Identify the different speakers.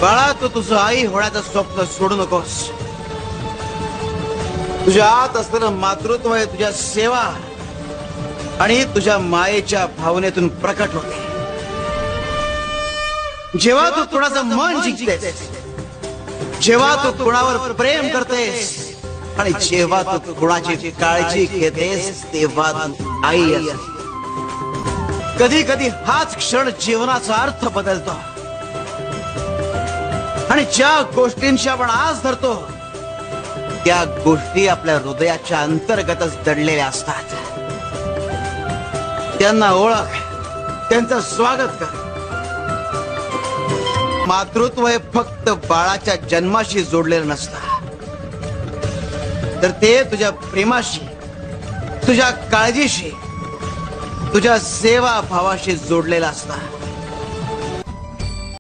Speaker 1: बाळा, तू तुझं आई होण्याचं स्वप्न सोडू नकोस. तुझ्या आत असलेलं मातृत्व हे तुझ्या सेवा आणि तुझ्या मायेच्या भावनेतून प्रकट होते. जेव्हा तू कुणाचं मन जिंकतेस, जेव्हा तू कुणावर प्रेम करतेस आणि जेव्हा तू कुणाची काळजी घेतेस, तेव्हा तू आई असते. कधी कधी हाच क्षण जीवनाचा अर्थ बदलतो. आणि ज्या गोष्टींशी आपण आस धरतो त्या गोष्टी आपल्या हृदयाच्या अंतर्गतच दडलेल्या असतात. त्यांना ओळख, त्यांचं स्वागत कर. मातृत्व हे फक्त बाळाच्या जन्माशी जोडलेलं नसतं, तर ते तुझ्या प्रेमाशी, तुझ्या काळजीशी, तुझ्या सेवा भावाशी जोडलेलं असतं.